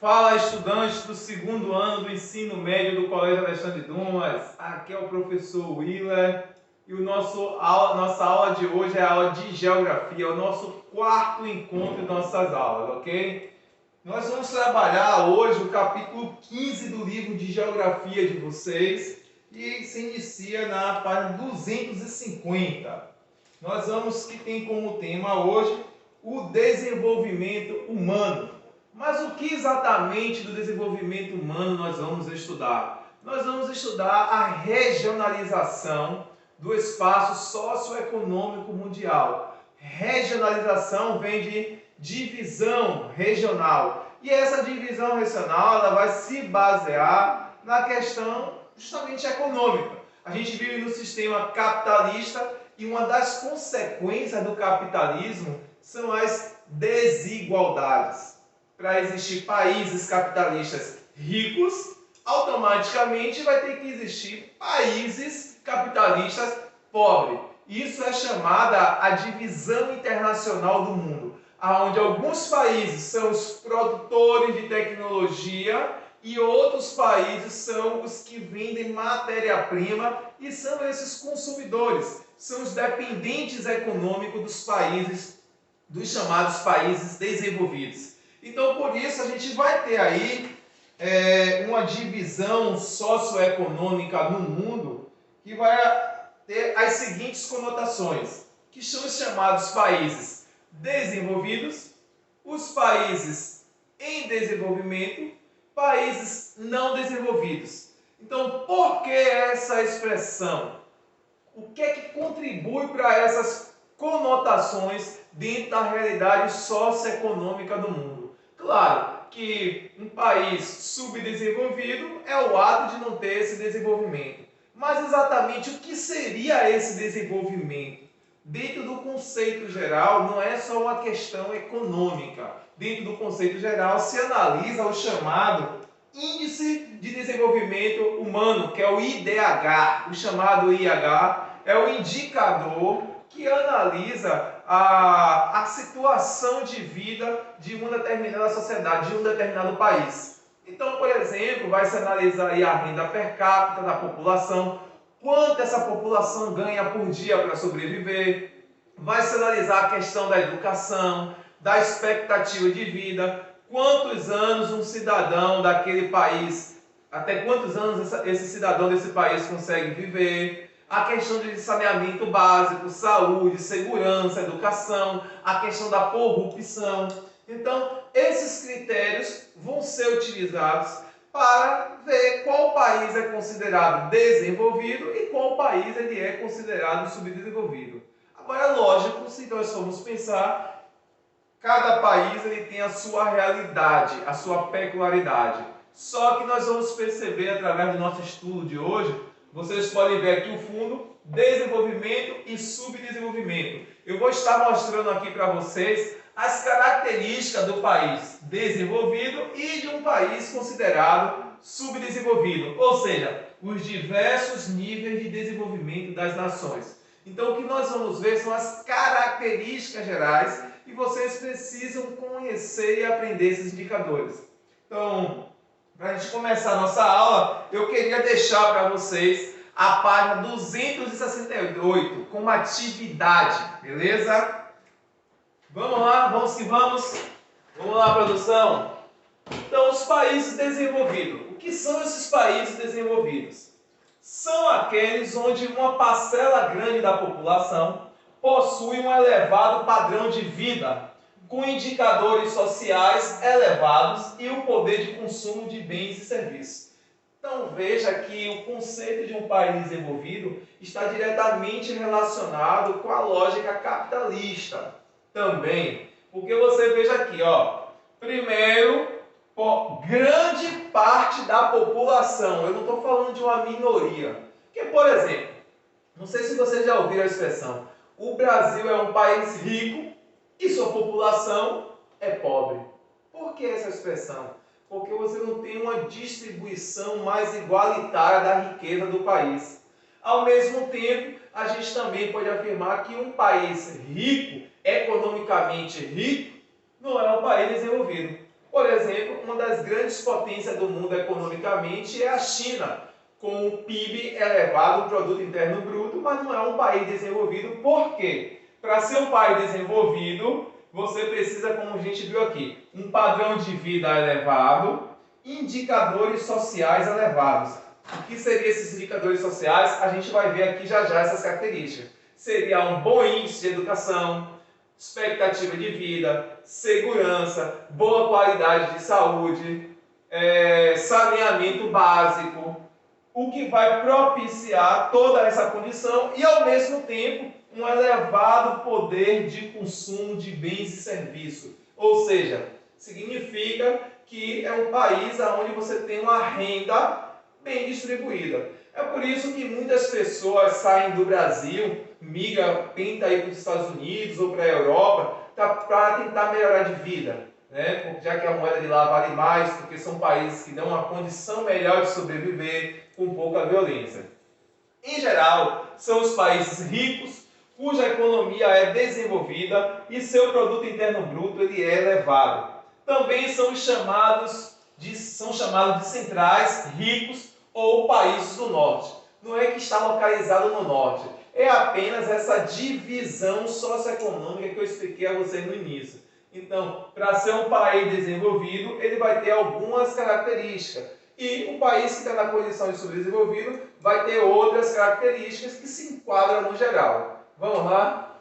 Fala, estudantes do segundo ano do ensino médio do Colégio Alexandre Dumas. Aqui é o professor Willer e nossa aula de hoje é a aula de Geografia, o nosso quarto encontro de nossas aulas, ok? Nós vamos trabalhar hoje o capítulo 15 do livro de Geografia de vocês e se inicia na página 250. Nós vamos que tem como tema hoje o desenvolvimento humano. Mas o que exatamente do desenvolvimento humano nós vamos estudar? Nós vamos estudar a regionalização do espaço socioeconômico mundial. Regionalização vem de divisão regional. E essa divisão regional ela vai se basear na questão justamente econômica. A gente vive no sistema capitalista e uma das consequências do capitalismo são as desigualdades. Para existir países capitalistas ricos, automaticamente vai ter que existir países capitalistas pobres. Isso é chamada a divisão internacional do mundo, onde alguns países são os produtores de tecnologia e outros países são os que vendem matéria-prima e são esses consumidores, são os dependentes econômicos dos países, dos chamados países desenvolvidos. Então, por isso, a gente vai ter aí uma divisão socioeconômica no mundo que vai ter as seguintes conotações, que são os chamados países desenvolvidos, os países em desenvolvimento, países não desenvolvidos. Então, por que essa expressão? O que é que contribui para essas conotações dentro da realidade socioeconômica do mundo? Claro que um país subdesenvolvido é o ato de não ter esse desenvolvimento. Mas exatamente o que seria esse desenvolvimento? Dentro do conceito geral, não é só uma questão econômica. Dentro do conceito geral, se analisa o chamado Índice de Desenvolvimento Humano, que é o IDH. O chamado IDH é o indicador que analisa a situação de vida de uma determinada sociedade, de um determinado país. Então, por exemplo, vai se analisar aí a renda per capita da população, quanto essa população ganha por dia para sobreviver, vai se analisar a questão da educação, da expectativa de vida, quantos anos um cidadão daquele país, até quantos anos esse cidadão desse país consegue viver, a questão de saneamento básico, saúde, segurança, educação, a questão da corrupção. Então, esses critérios vão ser utilizados para ver qual país é considerado desenvolvido e qual país ele é considerado subdesenvolvido. Agora, lógico, se nós formos pensar, cada país ele tem a sua realidade, a sua peculiaridade. Só que nós vamos perceber através do nosso estudo de hoje, vocês podem ver aqui o fundo, desenvolvimento e subdesenvolvimento. Eu vou estar mostrando aqui para vocês as características do país desenvolvido e de um país considerado subdesenvolvido, ou seja, os diversos níveis de desenvolvimento das nações. Então, o que nós vamos ver são as características gerais e vocês precisam conhecer e aprender esses indicadores. Então, para a gente começar a nossa aula, eu queria deixar para vocês a página 268 como atividade, beleza? Vamos lá, vamos que vamos. Vamos lá, produção. Então, os países desenvolvidos. O que são esses países desenvolvidos? São aqueles onde uma parcela grande da população possui um elevado padrão de vida, com indicadores sociais elevados e o poder de consumo de bens e serviços. Então veja que o conceito de um país desenvolvido está diretamente relacionado com a lógica capitalista também. Porque você veja aqui, ó, primeiro, grande parte da população, eu não estou falando de uma minoria. Porque, por exemplo, não sei se vocês já ouviram a expressão, o Brasil é um país rico e sua população é pobre. Por que essa expressão? Porque você não tem uma distribuição mais igualitária da riqueza do país. Ao mesmo tempo, a gente também pode afirmar que um país rico, economicamente rico, não é um país desenvolvido. Por exemplo, uma das grandes potências do mundo economicamente é a China, com o PIB elevado, o Produto Interno Bruto, mas não é um país desenvolvido. Por quê? Para ser um país desenvolvido, você precisa, como a gente viu aqui, um padrão de vida elevado, indicadores sociais elevados. O que seriam esses indicadores sociais? A gente vai ver aqui já já essas características. Seria um bom índice de educação, expectativa de vida, segurança, boa qualidade de saúde, saneamento básico, o que vai propiciar toda essa condição e, ao mesmo tempo, um elevado poder de consumo de bens e serviços. Ou seja, significa que é um país onde você tem uma renda bem distribuída. É por isso que muitas pessoas saem do Brasil, migram, tentam ir para os Estados Unidos ou para a Europa para tentar melhorar de vida, né? Já que a moeda de lá vale mais, porque são países que dão uma condição melhor de sobreviver com pouca violência. Em geral, são os países ricos, cuja economia é desenvolvida e seu produto interno bruto ele é elevado. Também são chamados de centrais, ricos ou países do norte. Não é que está localizado no norte, é apenas essa divisão socioeconômica que eu expliquei a vocês no início. Então, para ser um país desenvolvido, ele vai ter algumas características. E o país que está na condição de subdesenvolvido vai ter outras características que se enquadram no geral. Vamos lá?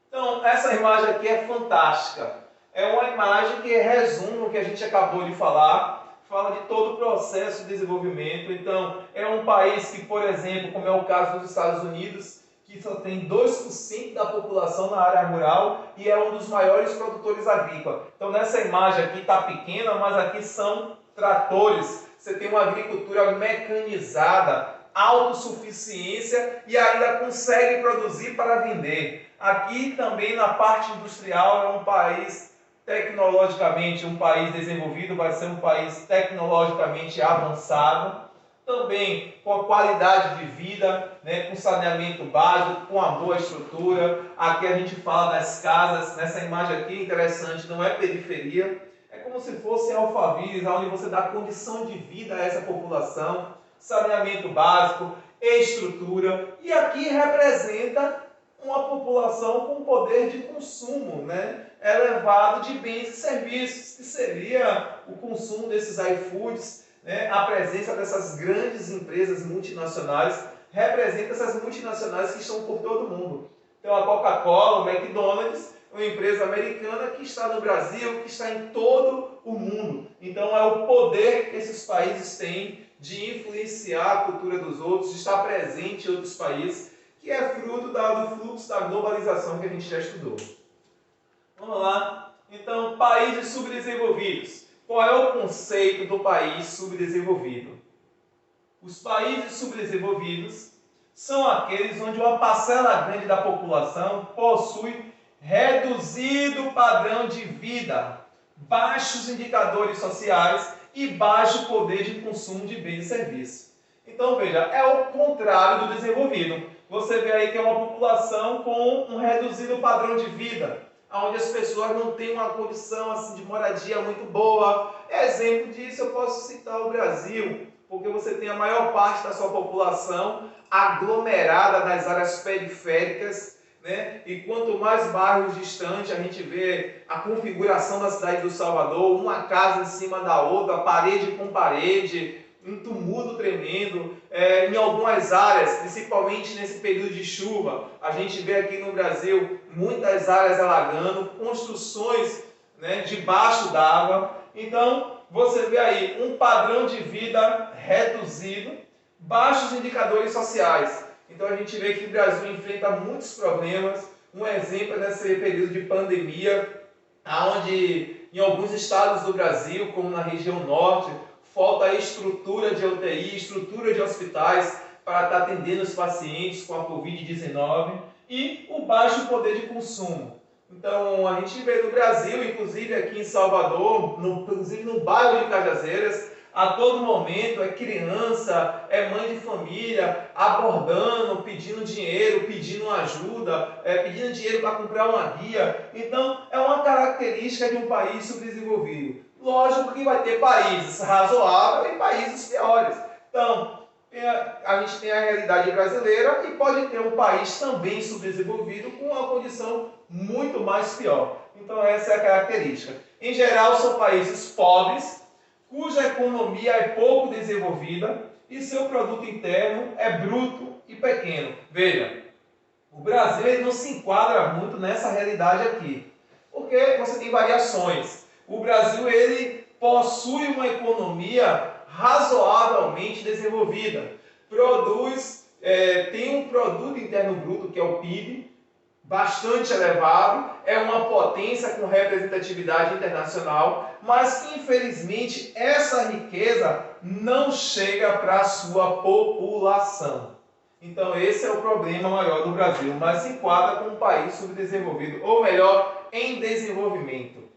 Então, essa imagem aqui é fantástica. É uma imagem que resume o que a gente acabou de falar, fala de todo o processo de desenvolvimento. Então, é um país que, por exemplo, como é o caso dos Estados Unidos, que só tem 2% da população na área rural e é um dos maiores produtores agrícolas. Então, nessa imagem aqui está pequena, mas aqui são tratores. Você tem uma agricultura mecanizada, autossuficiência e ainda consegue produzir para vender. Aqui também na parte industrial é um país tecnologicamente, um país desenvolvido, vai ser um país tecnologicamente avançado. Também com a qualidade de vida, né, com saneamento básico, com uma boa estrutura. Aqui a gente fala das casas, nessa imagem aqui interessante, não é periferia, é como se fosse Alphaville, onde você dá condição de vida a essa população, saneamento básico, estrutura, e aqui representa uma população com poder de consumo, né, elevado de bens e serviços, que seria o consumo desses iFoods, né, a presença dessas grandes empresas multinacionais, representa essas multinacionais que estão por todo o mundo. Então a Coca-Cola, o McDonald's, uma empresa americana que está no Brasil, que está em todo o mundo. Então é o poder que esses países têm de influenciar a cultura dos outros, de estar presente em outros países, que é fruto do fluxo da globalização que a gente já estudou. Vamos lá? Então, países subdesenvolvidos. Qual é o conceito do país subdesenvolvido? Os países subdesenvolvidos são aqueles onde uma parcela grande da população possui reduzido padrão de vida, baixos indicadores sociais e baixo poder de consumo de bens e serviços. Então, veja, é o contrário do desenvolvido. Você vê aí que é uma população com um reduzido padrão de vida, onde as pessoas não têm uma condição assim, de moradia muito boa. Exemplo disso eu posso citar o Brasil, porque você tem a maior parte da sua população aglomerada nas áreas periféricas, né? E quanto mais bairros distantes a gente vê a configuração da cidade do Salvador, uma casa em cima da outra, parede com parede, um tumulto tremendo. Em algumas áreas, principalmente nesse período de chuva, a gente vê aqui no Brasil muitas áreas alagando, construções, né, debaixo d'água. Então, você vê aí um padrão de vida reduzido, baixos indicadores sociais. Então, a gente vê que o Brasil enfrenta muitos problemas. Um exemplo é nesse período de pandemia, onde em alguns estados do Brasil, como na região norte, falta estrutura de UTI, estrutura de hospitais para estar atendendo os pacientes com a Covid-19 e o baixo poder de consumo. Então, a gente vê no Brasil, inclusive aqui em Salvador, inclusive no bairro de Cajazeiras, A todo momento é criança, é mãe de família, abordando, pedindo dinheiro, pedindo ajuda, pedindo dinheiro para comprar uma guia. Então, é uma característica de um país subdesenvolvido. Lógico que vai ter países razoáveis e países piores. Então, a gente tem a realidade brasileira e pode ter um país também subdesenvolvido com uma condição muito mais pior. Então essa é a característica. Em geral são países pobres, cuja economia é pouco desenvolvida e seu produto interno é bruto e pequeno. Veja, o Brasil ele não se enquadra muito nessa realidade aqui, porque você tem variações. O Brasil ele possui uma economia razoavelmente desenvolvida, tem um produto interno bruto, que é o PIB, bastante elevado, é uma potência com representatividade internacional, mas infelizmente essa riqueza não chega para a sua população. Então esse é o problema maior do Brasil, mas se enquadra como um país subdesenvolvido, ou melhor, em desenvolvimento.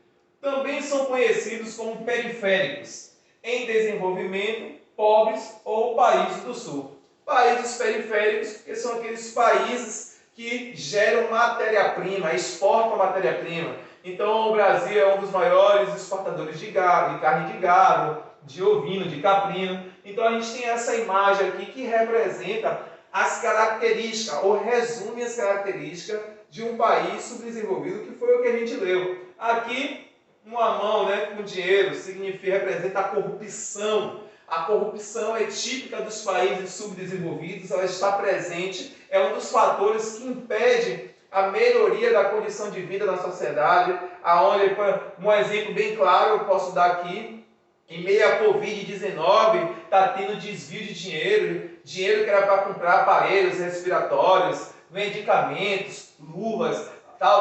Também são conhecidos como periféricos, em desenvolvimento, pobres ou países do sul. Países periféricos, que são aqueles países que geram matéria-prima, exportam matéria-prima. Então o Brasil é um dos maiores exportadores de gado, de carne de gado, de ovino, de caprino. Então a gente tem essa imagem aqui que representa as características, ou resume as características de um país subdesenvolvido, que foi o que a gente leu. Aqui, uma mão com dinheiro representa a corrupção. A corrupção é típica dos países subdesenvolvidos, ela está presente, é um dos fatores que impede a melhoria da condição de vida na sociedade, aonde, um exemplo bem claro eu posso dar aqui, em meio à Covid-19, está tendo desvio de dinheiro que era para comprar aparelhos respiratórios, medicamentos, luvas,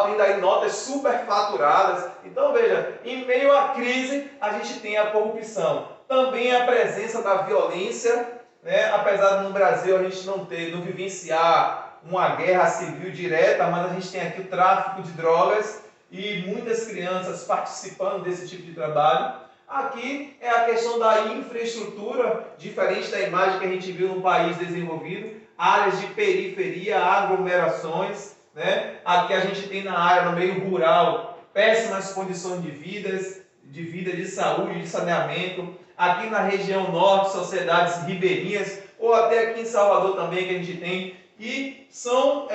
tem daí notas superfaturadas. Então veja, em meio à crise a gente tem a corrupção. Também a presença da violência, apesar de no Brasil a gente não vivenciar uma guerra civil direta, mas a gente tem aqui o tráfico de drogas e muitas crianças participando desse tipo de trabalho. Aqui é a questão da infraestrutura, diferente da imagem que a gente viu no país desenvolvido, áreas de periferia, aglomerações. Aqui a gente tem na área, no meio rural, péssimas condições de vida, de saúde, de saneamento. Aqui na região norte, sociedades ribeirinhas, ou até aqui em Salvador também que a gente tem. E são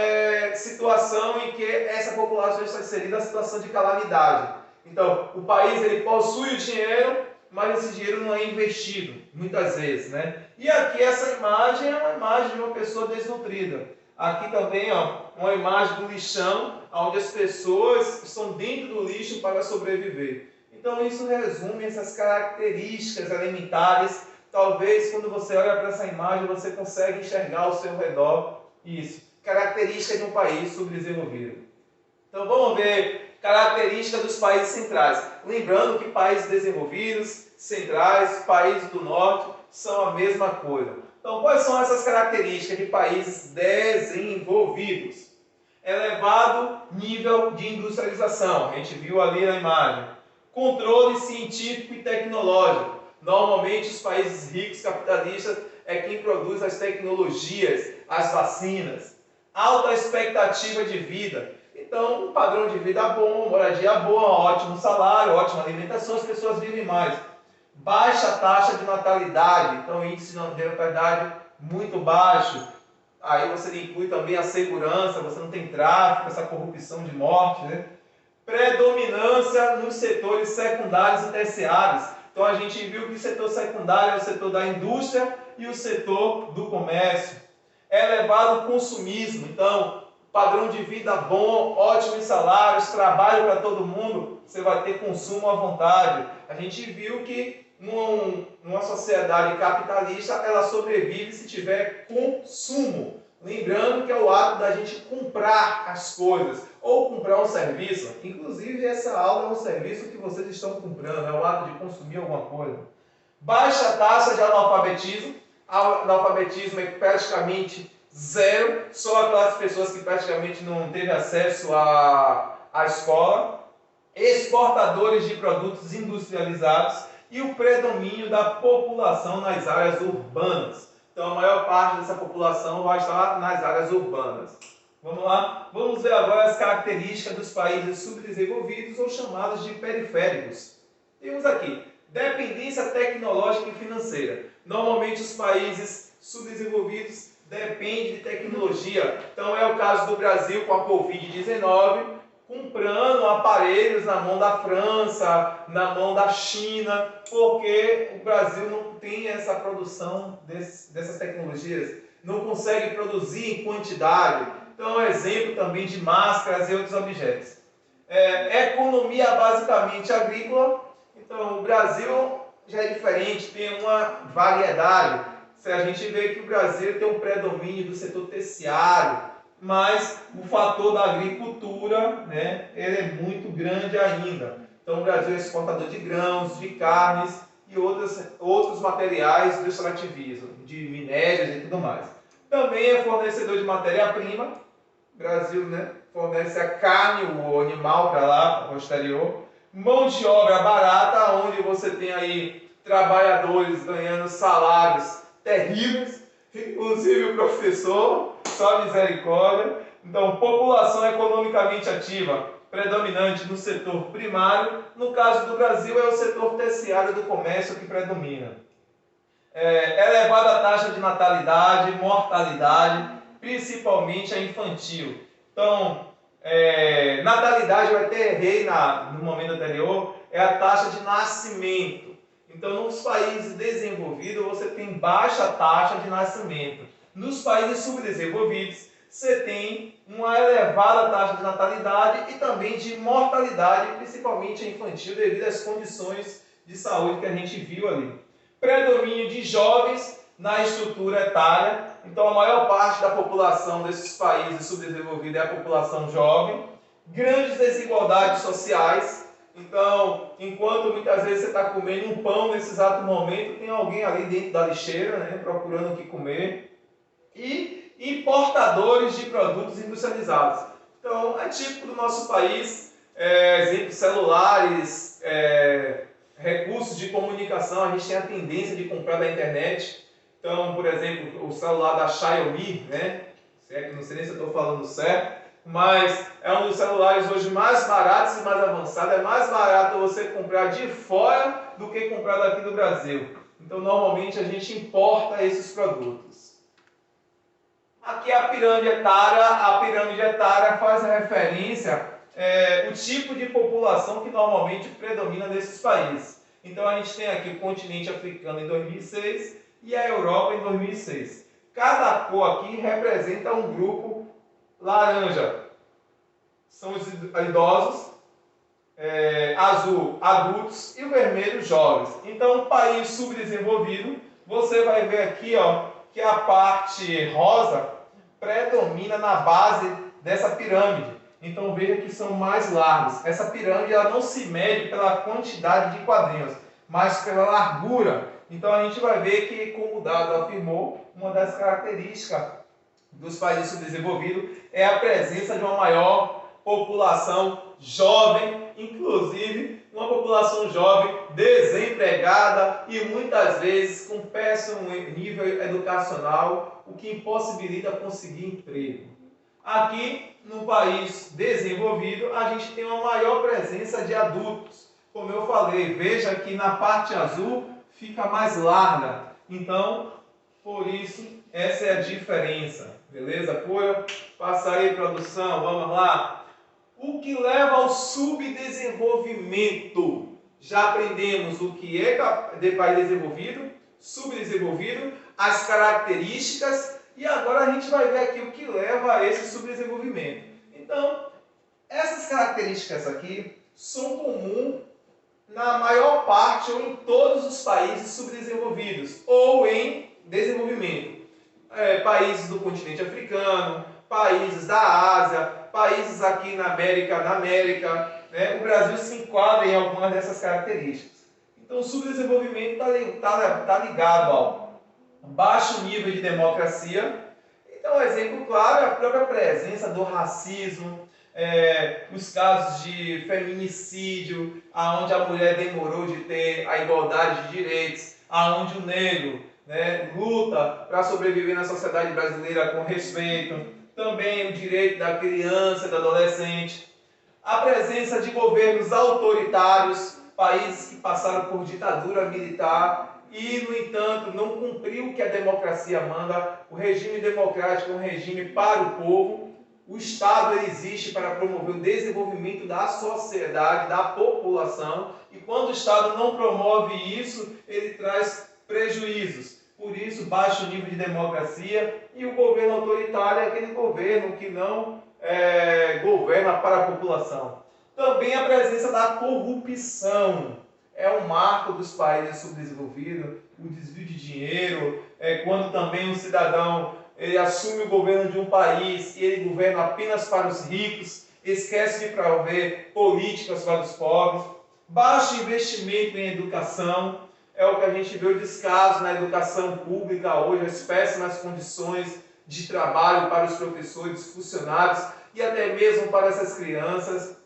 situação em que essa população está inserida em situação de calamidade. Então, o país ele possui o dinheiro, mas esse dinheiro não é investido, muitas vezes. E aqui essa imagem é uma imagem de uma pessoa desnutrida. Aqui também, uma imagem do lixão, onde as pessoas estão dentro do lixo para sobreviver. Então isso resume essas características elementares. Talvez quando você olha para essa imagem, você consegue enxergar ao seu redor isso. Característica de um país subdesenvolvido. Então vamos ver características dos países centrais. Lembrando que países desenvolvidos, centrais, países do norte são a mesma coisa. Então, quais são essas características de países desenvolvidos? Elevado nível de industrialização, a gente viu ali na imagem. Controle científico e tecnológico. Normalmente, os países ricos, capitalistas, é quem produz as tecnologias, as vacinas. Alta expectativa de vida. Então, um padrão de vida bom, moradia boa, ótimo salário, ótima alimentação, as pessoas vivem mais. Baixa taxa de natalidade, então índice de natalidade muito baixo. Aí você inclui também a segurança, você não tem tráfico, essa corrupção de morte. Predominância nos setores secundários e terciários. Então a gente viu que o setor secundário é o setor da indústria e o setor do comércio. Elevado consumismo, então padrão de vida bom, ótimos salários, trabalho para todo mundo, você vai ter consumo à vontade. A gente viu que numa sociedade capitalista, ela sobrevive se tiver consumo. Lembrando que é o ato da gente comprar as coisas, ou comprar um serviço. Inclusive, essa aula é um serviço que vocês estão comprando, é o ato de consumir alguma coisa. Baixa taxa de analfabetismo. Analfabetismo é praticamente zero, só aquelas pessoas que praticamente não teve acesso à escola. Exportadores de produtos industrializados. e o predomínio da população nas áreas urbanas. Então, a maior parte dessa população vai estar nas áreas urbanas. Vamos lá? Vamos ver agora as características dos países subdesenvolvidos ou chamados de periféricos. Temos aqui dependência tecnológica e financeira. Normalmente, os países subdesenvolvidos dependem de tecnologia. Então, é o caso do Brasil com a Covid-19, comprando aparelhos na mão da França, na mão da China, porque o Brasil não tem essa produção dessas tecnologias, não consegue produzir em quantidade. Então, é um exemplo também de máscaras e outros objetos. Economia basicamente agrícola. Então, o Brasil já é diferente, tem uma variedade. Se a gente vê que o Brasil tem um predomínio do setor terciário, mas o fator da agricultura, né, ele é muito grande ainda. Então, o Brasil é exportador de grãos, de carnes e outros materiais do extrativismo, de minérios e tudo mais. Também é fornecedor de matéria-prima. O Brasil, né, fornece a carne, o animal para lá, para o exterior. Mão de obra barata, onde você tem aí trabalhadores ganhando salários terríveis, inclusive o professor, só misericórdia. Então, população economicamente ativa, predominante no setor primário. No caso do Brasil, é o setor terciário do comércio que predomina. Elevada taxa de natalidade, mortalidade, principalmente a infantil. Então, natalidade vai ter rei no momento anterior, é a taxa de nascimento. Então, nos países desenvolvidos, você tem baixa taxa de nascimento. Nos países subdesenvolvidos, você tem uma elevada taxa de natalidade e também de mortalidade, principalmente a infantil, devido às condições de saúde que a gente viu ali. Predomínio de jovens na estrutura etária. Então, a maior parte da população desses países subdesenvolvidos é a população jovem. Grandes desigualdades sociais. Então, enquanto muitas vezes você está comendo um pão nesse exato momento, tem alguém ali dentro da lixeira, né, procurando o que comer. E importadores de produtos industrializados. Então, é típico do nosso país, exemplos celulares, recursos de comunicação, a gente tem a tendência de comprar da internet. Então, por exemplo, o celular da Xiaomi, né? Não sei nem se eu estou falando certo, mas é um dos celulares hoje mais baratos e mais avançados. É mais barato você comprar de fora do que comprar daqui do Brasil. Então, normalmente, a gente importa esses produtos. Aqui é a pirâmide etária. A pirâmide etária faz referência ao tipo de população que normalmente predomina nesses países. Então, a gente tem aqui o continente africano em 2006 e a Europa em 2006. Cada cor aqui representa um grupo. Laranja são os idosos, azul, adultos, e o vermelho, jovens. Então, um país subdesenvolvido, você vai ver aqui, ó, que a parte rosa predomina na base dessa pirâmide. Então, veja que são mais largos. Essa pirâmide ela não se mede pela quantidade de quadrinhos, mas pela largura. Então, a gente vai ver que, como o dado afirmou, uma das características dos países subdesenvolvidos é a presença de uma maior população jovem, inclusive uma população jovem desempregada e muitas vezes com péssimo nível educacional, o que impossibilita conseguir emprego. Aqui, no país desenvolvido, a gente tem uma maior presença de adultos. Como eu falei, veja que na parte azul fica mais larga. Então, por isso, essa é a diferença. Beleza? Passa aí, produção, vamos lá. O que leva ao subdesenvolvimento? Já aprendemos o que é de país desenvolvido, subdesenvolvido, as características, e agora a gente vai ver aqui o que leva a esse subdesenvolvimento. Então, essas características aqui são comuns na maior parte ou em todos os países subdesenvolvidos ou em desenvolvimento. Países do continente africano, países da Ásia, países aqui na América, né? O Brasil se enquadra em algumas dessas características. Então, o subdesenvolvimento está ligado ao baixo nível de democracia. Então, um exemplo claro é a própria presença do racismo, os casos de feminicídio, aonde a mulher demorou de ter a igualdade de direitos, aonde o negro, né, luta para sobreviver na sociedade brasileira com respeito, também o direito da criança e do adolescente, a presença de governos autoritários, países que passaram por ditadura militar e, no entanto, não cumpriu o que a democracia manda. O regime democrático é um regime para o povo. O Estado existe para promover o desenvolvimento da sociedade, da população, e quando o Estado não promove isso, ele traz prejuízos. Por isso, baixo nível de democracia, e o governo autoritário é aquele governo que não governa para a população. Também a presença da corrupção é um marco dos países subdesenvolvidos, o desvio de dinheiro, quando também um cidadão ele assume o governo de um país e ele governa apenas para os ricos, esquece de prover políticas para os pobres, baixo investimento em educação, é o que a gente vê o descaso na educação pública hoje, as péssimas condições de trabalho para os professores, funcionários e até mesmo para essas crianças,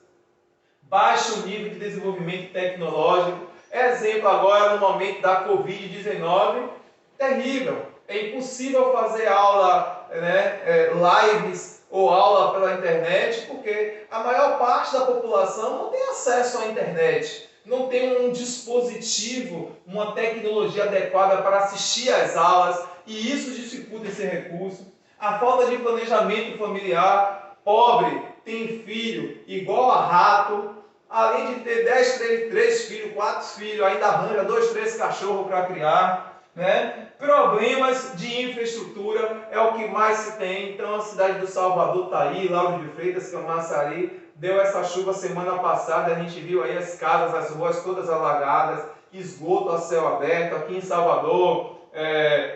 baixo nível de desenvolvimento tecnológico, exemplo agora no momento da Covid-19, terrível, é impossível fazer aula, lives ou aula pela internet, porque a maior parte da população não tem acesso à internet, não tem um dispositivo, uma tecnologia adequada para assistir às aulas, e isso dificulta esse recurso. A falta de planejamento familiar, pobre, tem filho igual a rato, além de ter 3 filhos, 4 filhos, ainda arranja 2, 3 cachorros para criar, né? Problemas de infraestrutura é o que mais se tem. Então a cidade do Salvador está aí, Lauro de Freitas, Camaçari, deu essa chuva semana passada, a gente viu aí as casas, as ruas todas alagadas, esgoto a céu aberto, aqui em Salvador,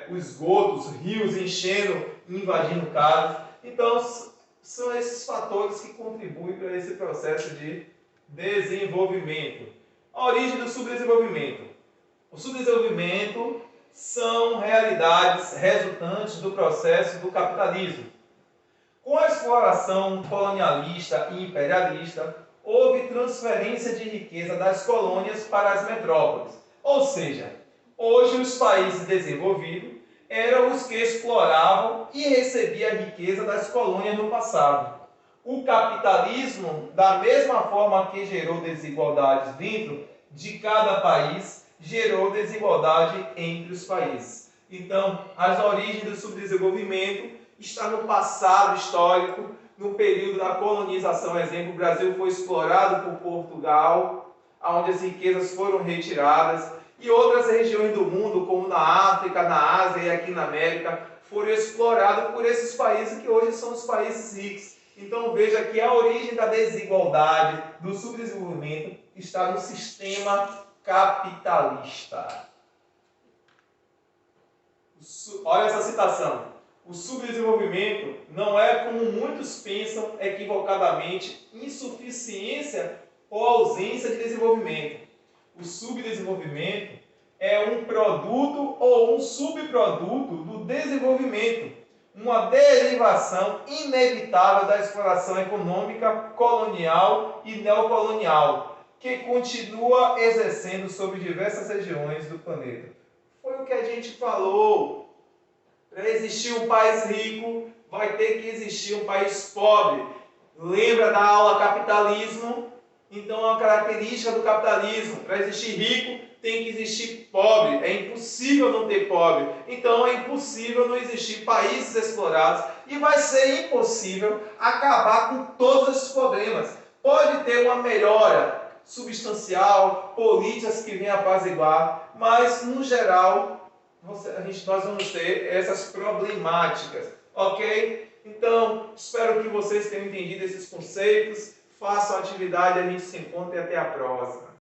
o esgoto, os rios enchendo, invadindo casas. Então são esses fatores que contribuem para esse processo de desenvolvimento. A origem do subdesenvolvimento. O subdesenvolvimento são realidades resultantes do processo do capitalismo. Com a exploração colonialista e imperialista, houve transferência de riqueza das colônias para as metrópoles. Ou seja, hoje os países desenvolvidos eram os que exploravam e recebiam a riqueza das colônias no passado. O capitalismo, da mesma forma que gerou desigualdades dentro de cada país, gerou desigualdade entre os países. Então, as origens do subdesenvolvimento estão no passado histórico, no período da colonização. Exemplo, o Brasil foi explorado por Portugal, onde as riquezas foram retiradas, e outras regiões do mundo, como na África, na Ásia e aqui na América, foram exploradas por esses países que hoje são os países ricos. Então veja que a origem da desigualdade, do subdesenvolvimento, está no sistema capitalista. Olha essa citação. O subdesenvolvimento não é, como muitos pensam equivocadamente, insuficiência ou ausência de desenvolvimento. O subdesenvolvimento é um produto ou um subproduto do desenvolvimento, uma derivação inevitável da exploração econômica colonial e neocolonial, que continua exercendo sobre diversas regiões do planeta. Foi o que a gente falou. Para existir um país rico, vai ter que existir um país pobre. Lembra da aula capitalismo? Então, é uma característica do capitalismo. Para existir rico, tem que existir pobre. É impossível não ter pobre. Então, é impossível não existir países explorados. E vai ser impossível acabar com todos esses problemas. Pode ter uma melhora substancial, políticas que venham apaziguar, mas, no geral, nós vamos ter essas problemáticas. Ok? Então, espero que vocês tenham entendido esses conceitos. Façam a atividade, a gente se encontra e até a próxima.